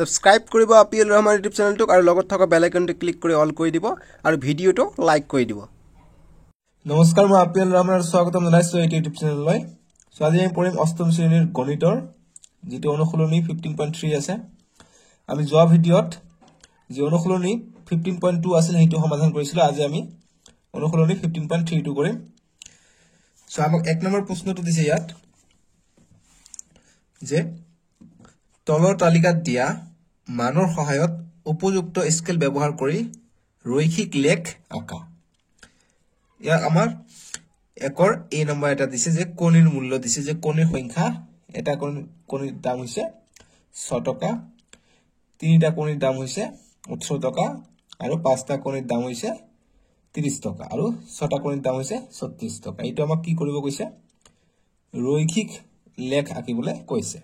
Subscribe কৰিব IPL Rahman YouTube চেনেলটোক আৰু লগত থকা বেল আইকনটো ক্লিক কৰি অল কৰি দিব আৰু ভিডিঅটো লাইক কৰি দিব। নমস্কাৰ, মই আপিএল ৰহমানৰ স্বাগতম জনাইছো এই ইউটিউব চেনেললৈ। সো আজি আমি পঢ়িম অষ্টম শ্ৰেণীৰ গণিতৰ যেটো অনুশীলনী 15.3 আছে। আমি যোৱা ভিডিঅত যে অনুশীলনী 15.2 আছিল সেইটো সমাধান কৰিছিলো। আজি আমি অনুশীলনী 15.3 টো কৰিম। সো আমাক এক নম্বৰ প্ৰশ্নটো দিছে ইয়াত যে তলৰ তালিকাত দিয়া মানৰ সহায়ত উপযুক্ত স্কেল ব্যৱহাৰ কৰি ৰৈখিক লেখ আঁকা। ইয়া আমাৰ একৰ এ নম্বৰ এটা দিছে যে কণীৰ মূল্য দিছে যে কণীৰ সংখ্যা এটা কণীৰ দাম হৈছে 6 টকা, তিনিটা কণীৰ দাম হৈছে 18 টকা আৰু পাঁচটা কণীৰ দাম হৈছে 30 টকা আৰু ছটা কণীৰ দাম হৈছে 36 টকা। এইটো আমাক কি কৰিব কৈছে? ৰৈখিক লেখ আঁকিবলৈ কৈছে।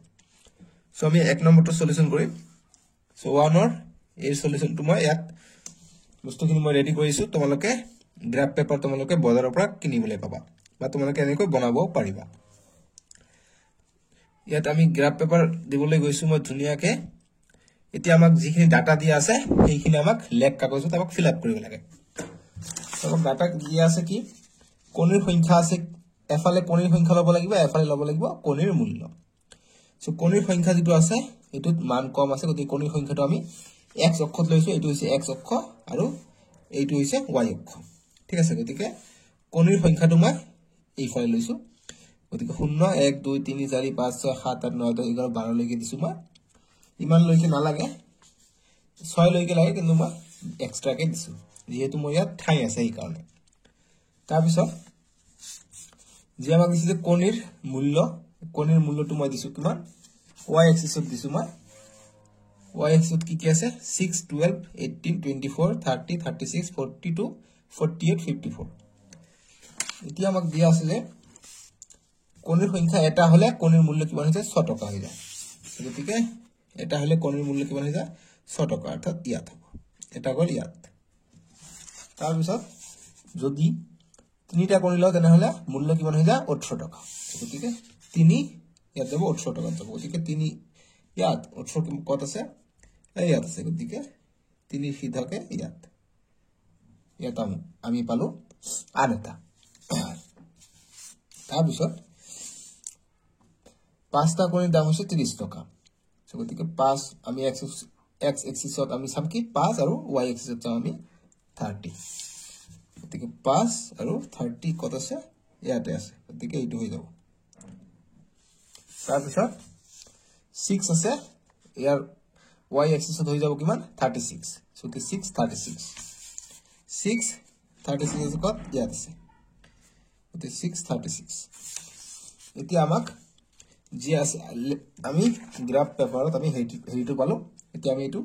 সো আমি এক নম্বৰটো সলিউশন কৰিম। সো 1 ৰ এই সলিউশনটো মই ইয়াত বস্তুখিনি মই ৰেডি কৰিছো। তোমালোকে গ্ৰাফ পেপাৰ তোমালোকে বজাৰৰ পৰা কিনিবলৈ পাবা বা তোমালোকে এনেকৈ বনাব পাৰিবা। ইয়াত আমি গ্ৰাফ পেপাৰ দিবলৈ গৈছো মই ধুনিয়াকে। এতিয়া আমাক যিখিনি ডাটা দিয়া আছে সেইখিনি আমাক লেখ কাগজত আমাক ফিল আপ কৰিব লাগে। আমাক ডাটা দিয়া আছে কি কণীৰ সংখ্যা আছে, এফালে কণীৰ সংখ্যা ল'ব লাগিব, এফালে ল'ব লাগিব কণীৰ মূল্য। সো কণীৰ সংখ্যা যেটো আছে এটোত মান কম আছে, গতি কণীৰ সংখ্যাটো আমি x অক্ষত লৈছো। এটো হৈছে x অক্ষ আৰু এইটো হৈছে y অক্ষ। ঠিক আছে, গতিকে কণীৰ সংখ্যাটো মই এইফালে লৈছো। গতিকে 0 1 2 3 4 5 6 7 8 9 10 11 12 লৈকে দিছো মই। ইমান লৈকে নালাগে, 6 লৈকে লাগে, কিন্তু মই এক্সট্ৰাকে দিছো যেহেতু মই ইয়াত ঠাই আছে এই কাৰণে। তাৰ পিছত যে আমাক দিছে যে কণীৰ মূল্যটো মই দিছো কিমান y এক্সিছত দিছো মই। y এক্সিছত কি আছে 6 12 18 24 30 36 42 48 54। এতিয়া আমাক দিয়া আছে যে কণীৰ সংখ্যা এটা হলে কণীৰ মূল্য কিমান হৈছে 6 টকা হৈ যায়। গতিকে এটা হলে কণীৰ মূল্য কিমান হৈ যায় 6 টকা, অৰ্থাৎ ইয়াত হ'ব এটা গল ইয়াত। তাৰ পিছত যদি তিনিটা কণী লও তেনেহলে মূল্য কিমান হৈ যায় 18 টকা। গতিকে 3 ইয়াত যাব 18 টকা যাব। গতিকে 3 ইয়াত 18 কত আছে ইয়াত আছে। গতিকে 3 সিধাকে ইয়াত আমি পালো আন এটা। তাৰ পিছত পাঁচটা কণীৰ দাম হৈছে 30 টকা। গতিকে 5 আমি x এক্সিছত আমি চাম কি 5 আৰু y এক্সিছত চাম আমি 30। গতিকে 5 আৰু 30 কত আছে ইয়াতে আছে। গতিকে এইটো হৈ যাব। তাৰ পিছত 6 আছে, ইয়াৰ y এক্সিছত হৈ যাব কিমান 36। সো 6 36 আছে কত ইয়াত আছে। গতিকে 6 36। এতিয়া আমাক যি আছে আমি গ্ৰাফ পেপাৰত আমি হেৰিটো পালো। এতিয়া আমি এইটো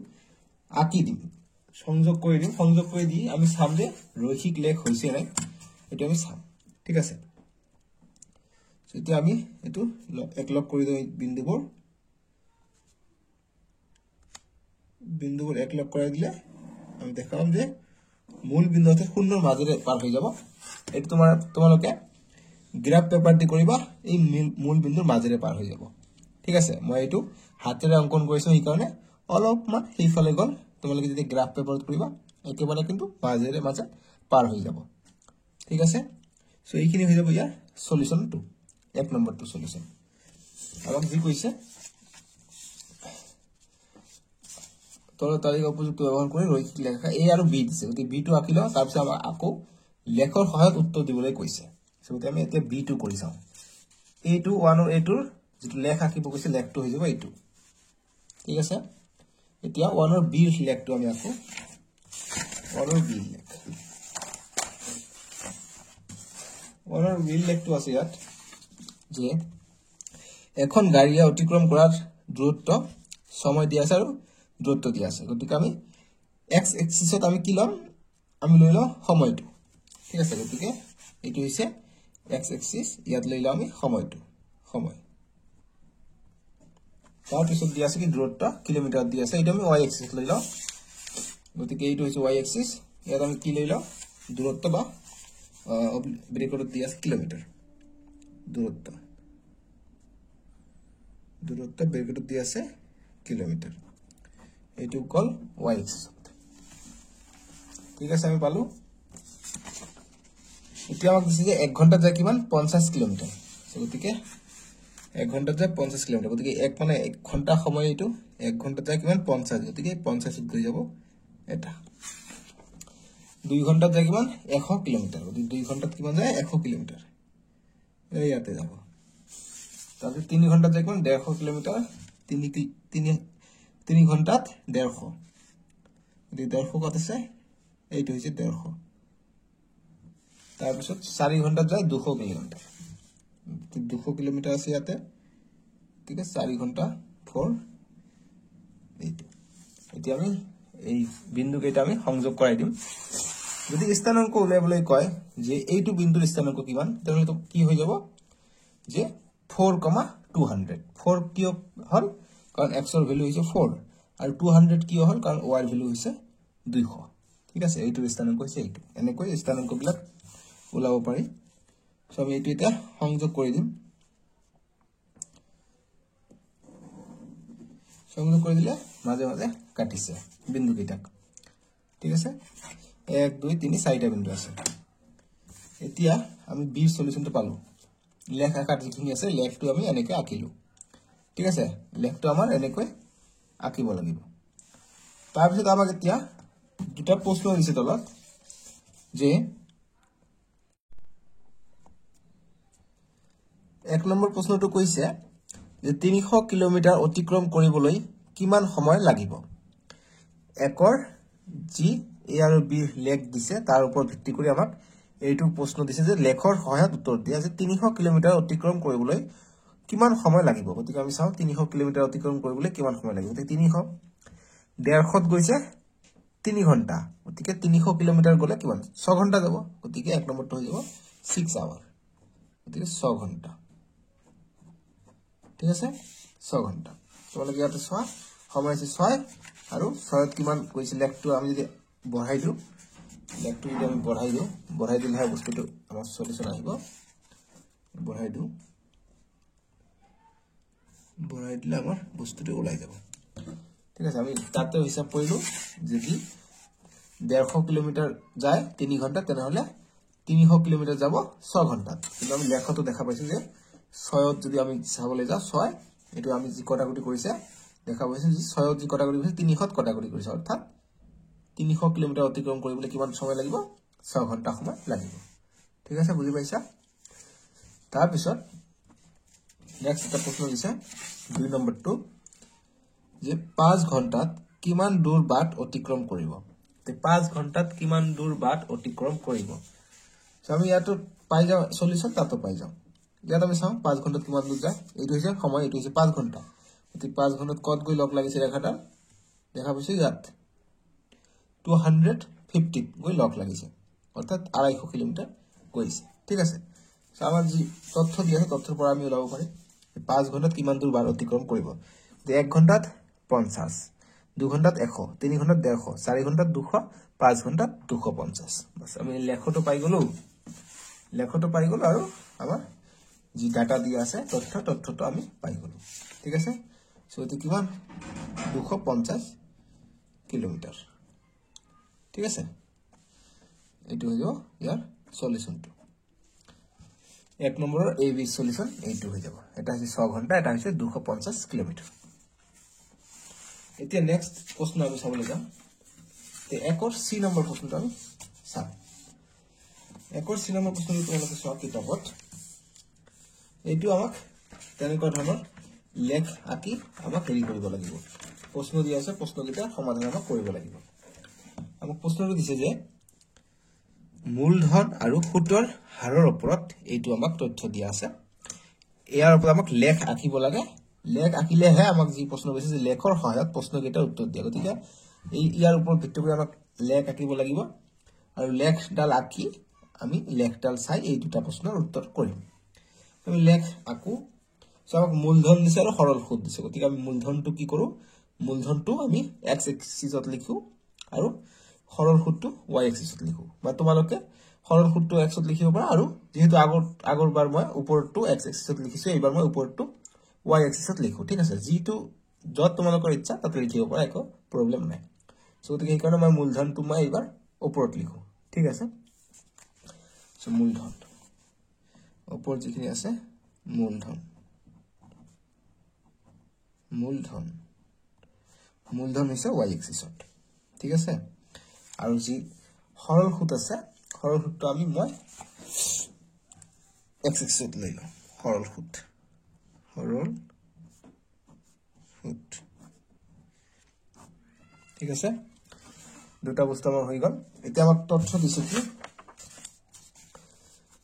আঁকি দিম, সংযোগ কৰি দিম। সংযোগ কৰি দি আমি চাম যে ৰৈখিক লেখ হৈছে নাই, এইটো আমি চাম। ঠিক আছে, এতিয়া আমি এইটো একলগ কৰি দিম। বিন্দুবোৰ একলগ কৰাই দিলে আমি দেখাম যে মূল বিন্দুতে শূন্যৰ মাজেৰে পাৰ হৈ যাব। এইটো তোমালোকে গ্ৰাফ পেপাৰ দি কৰিবা, এই মূল বিন্দুৰ মাজেৰে পাৰ হৈ যাব। ঠিক আছে, মই এইটো হাতেৰে অংকন কৰিছো সেইকাৰণে অলপমান সেইফালে গল। তোমালোকে যদি গ্ৰাফ পেপাৰত কৰিবা একেবাৰে কিন্তু মাজে পাৰ হৈ যাব। ঠিক আছে, সো এইখিনি হৈ যাব ইয়াৰ সলিউশন 2, এক নম্বৰটো সলিউশন। আমাক যি কৈছে তলৰ তালিকা উপযুক্ত ব্যৱহাৰ কৰি ৰৈখিক লেখ আঁকা। এ আৰু বি দিছে, গতিকে বি টো আঁকি লওঁ। তাৰপিছত আমাক আকৌ লেখৰ সহায়ত উত্তৰ দিবলৈ কৈছে। গতিকে আমি এতিয়া বি টো কৰি চাওঁ। এইটো 1 আৰু এইটোৰ যেটো লেখ আঁকিব কৈছে লেখটো হৈ যাব এইটো। ঠিক আছে, এতিয়া 1 আৰু বি ৰ লেখটো আমি আঁকো। 1 আৰু বি লেখ 1 আৰু বি লেখটো আছে ইয়াত যে এখন গাড়ীয়ে অতিক্ৰম কৰাৰ দূৰত্ব সময় দিয়া আছে আৰু দূৰত্ব দিয়া আছে। গতিকে আমি x এক্সিছত আমি কি লম, আমি লৈ লওঁ সময়টো। ঠিক আছে, গতিকে এইটো হৈছে x এক্সিস, ইয়াত লৈ লওঁ আমি সময়। তাৰ পিছত দিয়া আছে কি দূৰত্ব কিলোমিটাৰ দিয়া আছে, এইটো আমি y এক্সিস লৈ লওঁ। গতিকে এইটো হৈছে y এক্সিস, ইয়াত আমি কি লৈ লওঁ দূৰত্ব বা ব্ৰেকেটত দিয়া আছে কিলোমিটাৰ। দূৰত্ব ব্ৰেকেটত দিয়া আছে কিলোমিটাৰ। এইটো গল y এক্সিছত ঠিক আছে আমি পালো এতিয়া আমাক দিছে যে 1 ঘন্টা যায় কিমান 50 কিলোমিটার গতিকে 1 ঘন্টা যায় 50 কিলোমিটার গতিকে 1 মানে 1 ঘন্টা সময় এইটো 1 ঘন্টা যায় কিমান 50 গতিকে 50 ত গৈ যাব এটা 2 ঘন্টা যায় কিমান 100 কিলোমিটার গতিকে 2 ঘন্টাত কিমান যায় 100 কিলোমিটার এই ইয়াতে যাব তাহলে 3 ঘন্টা যায় কিমান 150 কিলোমিটার 3 ঘন্টাত 150 গতিকে 150 কত আছে এইটো হৈছে 150 তাৰপিছত 4 ঘন্টা যায় 200 কিলোমিটার 200 কিলোমিটার আছে ইয়াতে ঠিক আছে 4 ঘন্টা 4 এইটো এতিয়া আমি এই বিন্দু কেইটা আমি সংযোগ কৰাই দিম যদি স্থানাঙ্ক উলাইবলৈ কয় যে এইটো বিন্দুৰ স্থানাঙ্ক কিমান তেনে তো কি হৈ যাব যে 4,200 4 কি হল কাৰণ x ৰ ভ্যালু হৈছে 4 আৰু 200 কি হল কাৰণ y ৰ ভ্যালু হৈছে 200 ঠিক আছে এইটো স্থানাঙ্ক হৈছে এইটো এনেকৈ স্থানাঙ্ক বিলাক উলাব পাৰি সো আমি এইটো এটা সংযোগ কৰি দিম সংযোগ কৰি দিলে মাঝে মাঝে কাটিছে বিন্দু কেইটাক ঠিক আছে 1 2 3 4টা বিন্দু আছে এতিয়া আমি বি সলিউশনটো পালো লেখ আকার যিখিনি আছে লেখটো আমি এনেকৈ আঁকিলো ঠিক আছে লেখটো আমাৰ এনেকৈ আঁকিব লাগিব তাৰ পিছত আমাক এতিয়া দুটা প্ৰশ্ন দিছে তলত যে 1 নম্বৰ প্ৰশ্নটো কৈছে যে 300 কিলোমিটাৰ অতিক্ৰম কৰিবলৈ কিমান সময় লাগিব একৰ জি এ আৰু বি লেখ দিছে তাৰ ওপৰত ভিত্তি কৰি আমাক এইটো প্ৰশ্ন দিছে যে লেখৰ সহায়ত উত্তৰ দিয়া যে 300 কিলোমিটাৰ অতিক্ৰম কৰিবলৈ কিমান সময় লাগিব গতিকে আমি চাও 300 কিলোমিটাৰ অতিক্ৰম কৰিবলৈ কিমান সময় লাগিব গতিকে 300 150 গৈছে 3 ঘন্টা গতিকে 300 কিলোমিটাৰ গলে কিমান 6 ঘন্টা যাব গতিকে এক নম্বৰটো হৈ যাব 6 আৱাৰ গতিকে 6 ঘন্টা ঠিক আছে 6 ঘন্টা তোমালোকে ইয়াতে চোৱা সময় আছে 6 আৰু 6ত কিমান কৈছে লেখটো আমি যদি বঢ়াই দিও লেখটো যদি আমি বঢ়াই দিলে বস্তুটো আমাৰ সলিউশন আহিব বঢ়াই দিলে আমাৰ বস্তুটো ওলাই যাব ঠিক আছে আমি তাতে হিসাব কৰিলো যদি 150 কিলোমিটার যায় 3 ঘন্টা তেনে হলে 300 কিলোমিটার যাব 6 ঘন্টা কিন্তু আমি লেখটো দেখা পাইছো যে 6ত যদি আমি চাবলৈ যাও 6 এটো আমি যি কটাকটি কৰিছে দেখা পাইছো যে 6ত যি কটাকটি কৰিছে 300ত কটাকটি কৰিছে অৰ্থাৎ 300 কিলোমিটাৰ অতিক্ৰম কৰিবলৈ কিমান সময় লাগিব 6 ঘন্টা সময় লাগিব ঠিক আছে বুজি পাইছা তাৰ পিছত নেক্সট এটা প্ৰশ্ন দিছে 2 নম্বৰটো যে 5 ঘন্টাত কিমান দূৰ বাট অতিক্ৰম কৰিব তে 5 ঘন্টাত কিমান দূৰ বাট অতিক্ৰম কৰিব সো আমি ইয়াতো পাই যাও সলিউশন তাতো পাই যাও ইয়াত আমি চাও 5 ঘন্টাত কিমান দূৰ যায় এইটো হৈছে সময় এইটো হৈছে 5 ঘন্টা এতি 5 ঘন্টাত কত গৈ লগ লাগিছে ৰেখাটা দেখা পাইছে ইয়াত 250 গৈ লগ লাগিছে অৰ্থাৎ 250 কিলোমিটাৰ গৈছে ঠিক আছে সো আমাৰ যি তথ্য দিয়া আছে তথ্যৰ পৰা আমি ওলাব পাৰি 5 ঘন্টাত কিমান দূৰ বাট অতিক্ৰম কৰিব তে 1 ঘন্টাত 50 2 ঘন্টাত 100 3 ঘন্টাত 150 4 ঘন্টাত 200 5 ঘন্টাত 250 বাস আমি লেখটো পাই গলো আৰু আমাৰ যি ডাটা দিয়া আছে তথ্যটো আমি পাই গলো ঠিক আছে সো এটো কিমান 250 কিলোমিটার ঠিক আছে এইটো হৈ যাব ইয়াৰ সলিউশনটো 1 নম্বৰৰ এ বি সলিউশন এইটো হৈ যাব এটা হৈছে 6 ঘন্টা এটা হৈছে 250 কিলোমিটার এতিয়া নেক্সট প্ৰশ্ন আমি চাবলৈ যাম তে একৰ সি নম্বৰ প্ৰশ্নটো আমি চাম একৰ সি নম্বৰ প্ৰশ্নটো তোমালোকে চোৱা কিতাপত এইটো আমাক তেনেকুৱা ধৰণৰ লেখ আকি আমাক হেৰি কৰিব লাগিব প্ৰশ্ন দিয়া আছে প্ৰশ্নকেইটা সমাধান আমাক কৰিব লাগিব আমাক প্ৰশ্নটো দিছে যে মূলধন আৰু সুতৰ হাৰৰ ওপৰত এইটো আমাক তথ্য দিয়া আছে ইয়াৰ ওপৰত আমাক লেখ আকিব লাগে লেখ আকিলেহে আমাক যি প্ৰশ্ন কৈছে যে লেখৰ সহায়ত প্ৰশ্নকেইটাৰ উত্তৰ দিয়া গতিকে এই ইয়াৰ ওপৰত ভিত্তি কৰি আমাক লেখ আকিব লাগিব আৰু লেখডাল আকি আমি লেখডাল চাই এই দুটা প্ৰশ্নৰ উত্তৰ কৰিম আমি লেখ আকো সো আমাক মূলধন দিছে আৰু সৰল সুদ দিছে গতিকে আমি মূলধনটো কি কৰো মূলধনটো আমি x এক্সিসত লিখো আৰু সৰল সুদটো y এক্সিসত লিখো বা তোমালোকে সৰল সুদটো x ত লিখিব পাৰা আৰু যেহেতু আগৰবাৰ মই ওপৰটো x এক্সিসত লিখিছো এইবাৰ মই ওপৰটো y এক্সিসত লিখো ঠিক আছে যিটো যত তোমালোকৰ ইচ্ছা তাতে লিখিব পাৰা, একো প্ৰব্লেম নাই। সো গতিকে সেইকাৰণে মই মূলধনটো মই এইবাৰ ওপৰত লিখো, ঠিক আছে। সো মূলধন ওপৰত যিখিনি আছে মূলধন, মূলধন মূলধন হৈছে y এক্সিছত, ঠিক আছে। আৰু যি সৰল সুত আছে, সৰল সুতটো মই x এক্সিছত লৈ লওঁ। সৰল সুত, সৰল সুত, ঠিক আছে। দুটা বস্তু আমাৰ হৈ গ'ল। এতিয়া আমাক তথ্য দিছে কি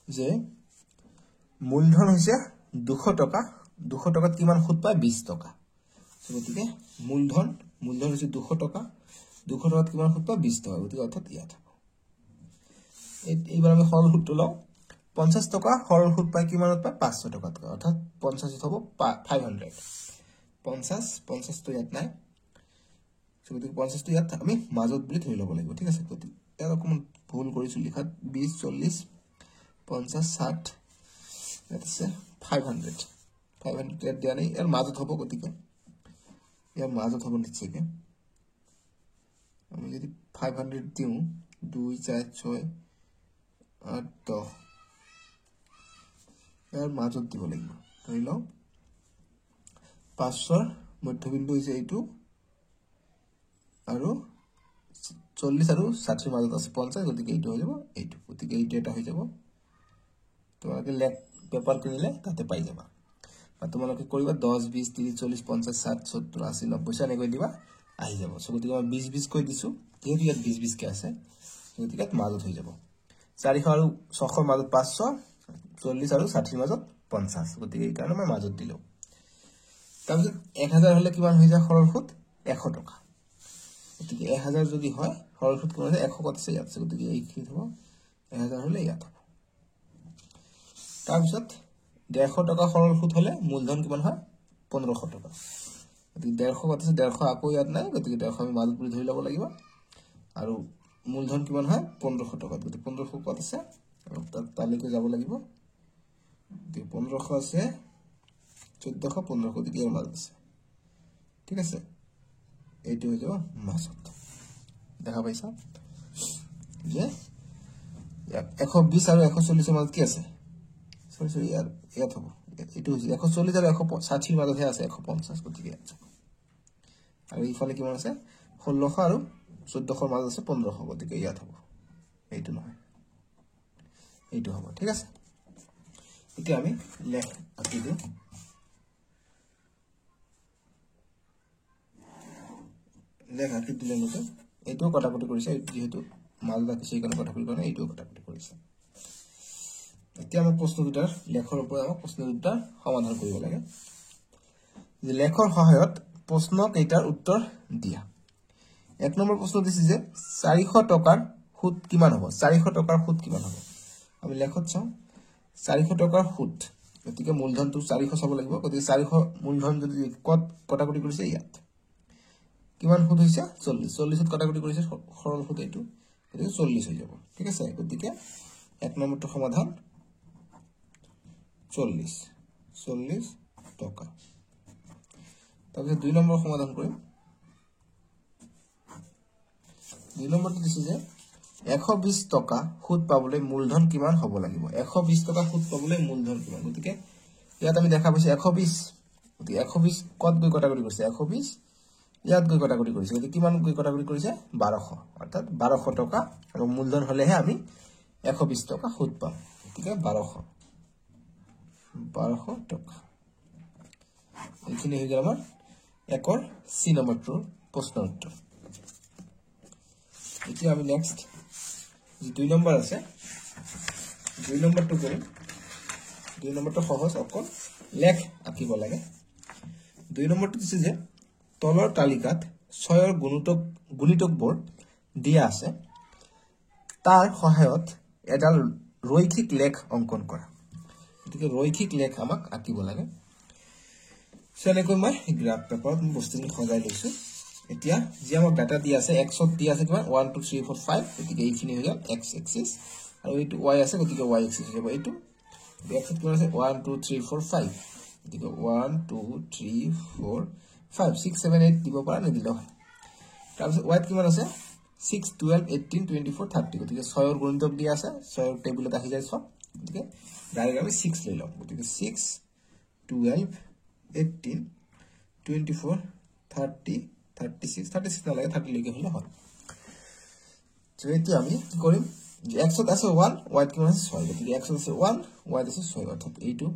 যে মূলধন হৈছে 200 টকা, 200 টকাত কিমান সুত পায় 20 টকা। গতিকে মূলধন হৈছে 200 টকা, 200 টকাত কিমান সুত পায় 20 টকা, গতিকে অৰ্থাৎ ইয়াত হ'ব। এইবাৰ আমি সৰল সুতটো লওঁ। 50 টকা সৰল সুত পায় কিমানত পায় 500 টকাত, অৰ্থাৎ 50 হ'ব 500। 50টো ইয়াত নাই, গতিকে 50টো ইয়াত আমি মাজত বুলি ধৰি ল'ব লাগিব, ঠিক আছে। গতিকে ইয়াত অকণমান ভুল কৰিছোঁ লিখাত, 20, 40, 50, 60 ইয়াত আছে 500 ইয়াত দিয়া নাই, ইয়াৰ মাজত হ'ব। গতিকে ইয়াৰ মাজত হ'ব নিশ্চয়কৈ। আমি যদি 500 দিওঁ, 2, 4, 6, 8, 10 ইয়াৰ মাজত দিব লাগিব। ধৰি লওঁ 500ৰ মধ্যবিন্দু হৈছে এইটো, আৰু 40 আৰু 60ৰ মাজত আছে 50, গতিকে এইটো হৈ যাব এইটো, গতিকে এইটো এটা হৈ যাব। তোমালোকে লেখ পেপাৰ কিনিলে তাতে পাই যাবা, বা তোমালোকে কৰিবা 10, 20, 30, 40, 50, 60, 70, 80, 90 এনেকৈ দিবা, আহি যাব। সো গতিকে মই 20 কৈ দিছোঁ, যিহেতু ইয়াত 20কে আছে, গতিকে ইয়াত মাজত হৈ যাব। 400 আৰু 600ৰ মাজত 500, 40 আৰু 60ৰ মাজত 50, গতিকে এইকাৰণে মই মাজত দিলোঁ। তাৰপিছত 1000 হ'লে কিমান হৈ যায় সৰল সুত 100 টকা। গতিকে 1000 যদি হয় সৰল সুত কিমান আছে 100 ক'ত আছে ইয়াত আছে, গতিকে এইখিনি হ'ব 1000 হ'লে ইয়াত হ'ব। তাৰপিছত 150 টকা সৰল সুত হ'লে মূলধন কিমান হয় 1500 টকা। গতিকে 150 ক'ত আছে, 150 আকৌ ইয়াত নাই, গতিকে 150 আমি মাজত বুলি ধৰি ল'ব লাগিব। আৰু মূলধন কিমান হয় 1500 টকাত, গতিকে 1500 ক'ত আছে, তালৈকে যাব লাগিব। গতিকে 1500 আছে, 1400, 1500, গতিকে ইয়াৰ মাজত আছে, ঠিক আছে। এইটো হৈ যাব মাজত। দেখা পাইছা যে 120 আৰু 140ৰ মাজত কি আছে, সৰি ইয়াত হ'ব, এইটো হৈছে 140 আৰু 160ৰ মাজতহে আছে 150, গতিকে ইয়াত যাব। আৰু ইফালে কিমান আছে 1600 আৰু 1400ৰ মাজত আছে 1500, গতিকে ইয়াত হ'ব, এইটো নহয়, এইটো হ'ব, ঠিক আছে। এতিয়া আমি লেখ আঁকি দিওঁ। লেখ আঁকি দিলে মতে এইটোও কটাকটি কৰিছে, যিহেতু মাজত আঁকিছে সেইকাৰণে কটাকটি কৰা নাই, এইটোও কটাকটি কৰিছে। এতিয়া আমাৰ প্ৰশ্ন দুটাৰ লেখৰ ওপৰত আমাক প্ৰশ্ন দুটাৰ সমাধান কৰিব লাগে। যে লেখৰ সহায়ত প্ৰশ্ন কেইটাৰ উত্তৰ দিয়া। 1 নম্বৰ প্ৰশ্ন দিছে যে 400 টকাৰ সুত কিমান হ'ব, 400 টকাৰ সুত কিমান হ'ব। আমি লেখত চাওঁ 400 টকাৰ সুত, গতিকে মূলধনটো 400 চাব লাগিব। গতিকে 400 মূলধন যদি ক'ত কটাকটি কৰিছে ইয়াত, কিমান সুত হৈছে 40, 40ত কটাকটি কৰিছে সৰল সুত এইটো, গতিকে 40 হৈ যাব, ঠিক আছে। গতিকে 1 নম্বৰটো সমাধান 40 টকা। তাৰপিছত 2 নম্বৰ সমাধান কৰিম। 2 নম্বৰটো দিছে যে 120 টকা সুত পাবলৈ মূলধন কিমান হ'ব লাগিব। 120 টকা সুত পাবলৈ মূলধন কিমান, গতিকে ইয়াত আমি দেখা পাইছোঁ 120, গতিকে 120 ক'ত গৈ কটাকটি কৰিছে 120 ইয়াত গৈ কটাকটি কৰিছে, গতিকে কিমান গৈ কটাকটি কৰিছে 1200, অৰ্থাৎ 1200 টকা, আৰু মূলধন হ'লেহে আমি 120 টকা সুত পাম, গতিকে 1200 টকা। এইখিনি হৈ গ'ল আমাৰ 1ৰ C নম্বৰটোৰ প্ৰশ্নৰ উত্তৰ। এতিয়া আমি নেক্সট যি 2 নম্বৰ আছে 2 নম্বৰটো কৰিম। 2 নম্বৰটো সহজ, অকল লেখ আঁকিব লাগে। 2 নম্বৰটো দিছে যে তলৰ তালিকাত 6ৰ গুণিতকবোৰ দিয়া আছে, তাৰ সহায়ত এডাল ৰৈখিক লেখ অংকন কৰা। গতিকে ৰৈখিক লেখ আমাক আঁকিব লাগে। সেনেকৈ মই গ্ৰাফ পেপাৰত বস্তুখিনি সজাই লৈছোঁ। এতিয়া যি আমাক ডাটা দিয়া আছে এক্সত দিয়া আছে কিমান 1 2 3 4 5, গতিকে এইখিনি হৈ গ'ল এক্স এক্সিছ, আৰু এইটো ৱাই আছে, গতিকে ৱাই এক্সিছ হৈ যাব। এইটো এক্সত কিমান আছে 1 2 3 4 5, গতিকে 1 2 3 4 5 6 7 8 দিব পাৰা নিদিলেও হয় তাৰপিছত y কিমান আছে 6 12 18 24 30 গতিকে 6 ৰ গুণিতক দিয়া আছে 6 ৰ টেবুলত আহি যায় সব গতিকে ডাইৰেক্ট আমি 6 লৈ লম গতিকে 6 12 18 24 30 36 36 নালাগে 30 লৈকে হলে হয় তো এতিয়া আমি কি কৰিম যে x ত আছে 1 y কিমান আছে 6 গতিকে x ত আছে 1 y ত আছে 6 অৰ্থাৎ এইটো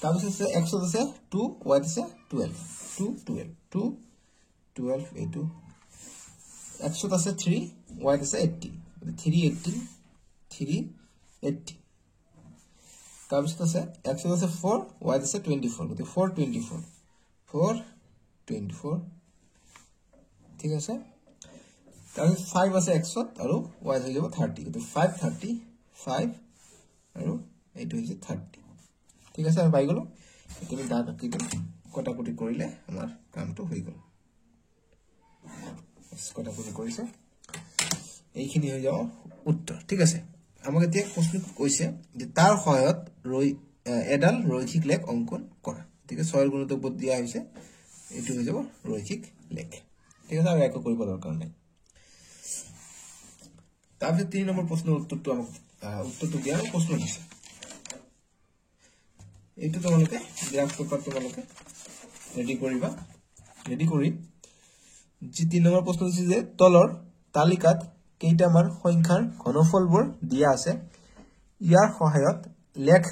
তাৰপিছত আছে x ত আছে 2 y ত আছে 12 2 12 2 12 এইটো x ত আছে 3 y ত আছে 18 3 18 3 80 তাৰপিছত আছে x ত আছে 4 y ত আছে 24 গতিকে 4 24 4 24 ঠিক আছে তাৰপিছত 5 আছে x ত আৰু y হৈ যাব 30 গতিকে 5 30 5 আৰু এইটো হৈছে 30 ঠিক আছে আমি পাই গলো তুমি দাগ আঁকি দিম কটাকটি কৰিলে আমাৰ কামটো হৈ গল কটাকটি কৰিছে এইখিনি হৈ যাব উত্তৰ ঠিক আছে আমাক এতিয়া প্ৰশ্ন কৈছে যে তাৰ সহায়ত এডাল ৰৈখিক লেখ অঙ্কন কৰা ঠিক আছে 6 ৰ গুণিতক বদ দিয়া হৈছে এইটো হৈ যাব ৰৈখিক লেখ ঠিক আছে আৰু একো কৰিব দৰকাৰ নাই তাৰপিছত 3 নম্বৰ প্ৰশ্নৰ উত্তৰটো আমাক উত্তৰটো দিয়া প্ৰশ্ন দিছে এইটো তোমালোকে গ্ৰাফ পেপাৰ তোমালোকে ৰেডি কৰিবা ৰেডি কৰি যি 3 নম্বৰ প্ৰশ্ন দিছে যে তলৰ তালিকাত কেইটামান সংখ্যাৰ ঘনফলবোৰ দিয়া আছে ইয়াৰ সহায়ত লেখ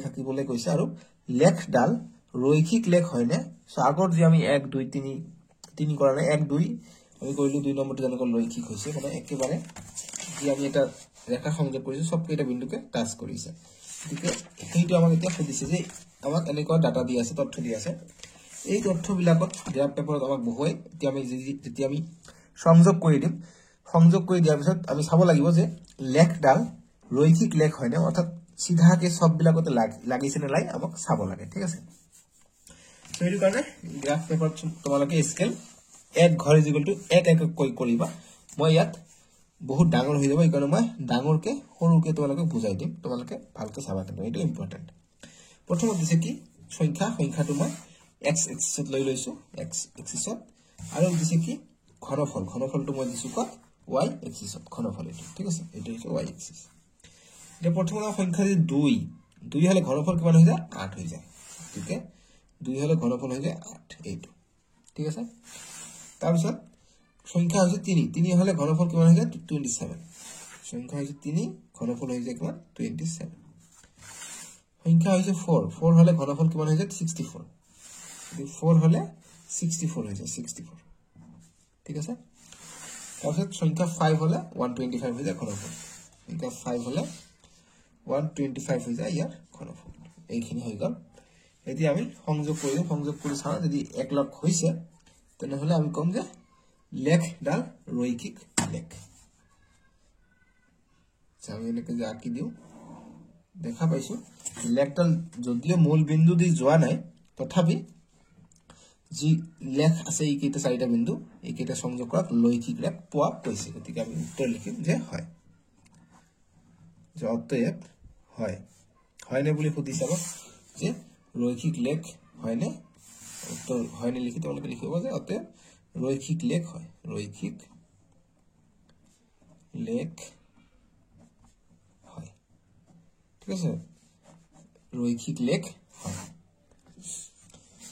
আঁকিবলৈ কৈছে আৰু লেখডাল ৰৈখিক লেখ হয়নে সো আগৰ যে আমি 1 2 3 কৰা নাই 1 2 আমি কৰিলো 2 নম্বৰটো যেনেকৈ ৰৈখিক হৈছে মানে একেবাৰে যে আমি এটা ৰেখা সংযোগ কৰিছো সব কেইটা বিন্দুকে টাচ কৰিছে গতিকে সেইটো আমাক এতিয়া সুধিছে যে আমাক এনেকুৱা ডাটা দি আছে তথ্য দি আছে এই তথ্যবিলাকত গ্ৰাফ পেপাৰত আমাক বহুৱাই যেতিয়া আমি সংযোগ কৰি দিম সংযোগ কৰি দিয়াৰ পিছত আমি চাব লাগিব যে লেখডাল ৰৈখিক লেখ হয়নে অৰ্থাৎ সিধাকে সব বিলাকতে লাগিছে নে লাই আমাক চাব লাগে ঠিক আছে তো এইটো কাৰণে গ্ৰাফ পেপাৰত তোমালোকে স্কেল 1 ঘৰ ইকুয়াল টু 1 1 কৈ কৰিবা মই ইয়াত বহুত ডাঙৰ হৈ যাব এই কাৰণে মই ডাঙৰকে সৰুকে তোমালোকে বুজাই দিম তোমালোকে ভালকে চাবা কিন্তু এইটো ইম্পৰ্টেন্ট প্ৰথমত দিছে কি সংখ্যাটো মই x এক্সিছত লৈ লৈছো x এক্সিছত আৰু দিছে কি ঘনফলটো মই দিছো কত y এক্সিছত ঘনফল এইটো ঠিক আছে এইটো হৈছে y এক্সিস এটা প্ৰথমত সংখ্যা যে 2 হলে ঘনফল কিমান হৈ যায় 8 হৈ যায় ঠিক আছে 2 হলে ঘনফল হৈ যায় 8 এইটো ঠিক আছে তাৰপিছত সংখ্যা হৈছে 3 হলে ঘনফল কিমান হৈ যায় 27 সংখ্যা হৈছে 3 ঘনফল হৈ যায় কিমান 27 সংখ্যা হৈছে 4 হলে ঘনফল কিমান হৈ যায় 64 4 হলে 64 হৈ যায় 64 ঠিক আছে তাৰপিছত সংখ্যা 5 হলে 125 হৈ যায় ঘনফল সংখ্যা 5 হলে 125 হৈ যায় ইয়াৰ ঘনফল এইখিনি হৈ গল এতিয়া আমি সংযোগ কৰি চাও যদি 1 লগ হৈছে তেনেহলে আমি কম যে লেখডাল ৰৈখিক লেখ আমি এনেকৈ যে আঁকি দিও দেখা পাইছো লেখডাল যদিও মূল বিন্দু দি যোৱা নাই তথাপি যি লেখ আছে এই কেইটা চাৰিটা বিন্দু এই কেইটা সংযোগ কৰাত ৰৈখিক লেখ পোৱা গৈছে গতিকে আমি উত্তৰ লিখিম যে হয় অতএব হয়নে বুলি সুধি চাব যে ৰৈখিক লেখ হয়নে উত্তৰ হয়নে লিখি তোমালোকে লিখিব যে অতএব ৰৈখিক লেখ হয় ৰৈখিক লেখ হয় ঠিক আছে ৰৈখিক লেখ হয়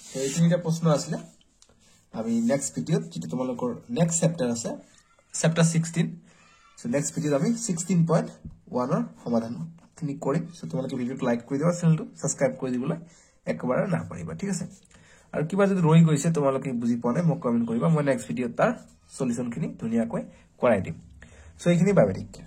তো এই তিনিটা প্ৰশ্ন আছিল আমি নেক্সট ভিডিওত যেটা তোমালোকৰ নেক্সট চেপ্টাৰ আছে চেপ্টাৰ 16 সো নেক্সট ভিডিওত আমি 16.1 ৰ সমাধান খিনি কৰিম সো তোমালোকে ভিডিওটো লাইক কৰি দিবা চেনেলটো সাবস্ক্ৰাইব কৰি দিবলৈ একবাৰ না পাৰিবা ঠিক আছে আৰু কিবা যদি ৰৈ গৈছে তোমালোকে বুজি পোৱা নাই মোক কমেন্ট কৰিবা মই নেক্সট ভিডিওত তাৰ সলিউশন খিনি ধুনিয়াকৈ কৰাই দিম সো এইখিনি বাবে ঠিক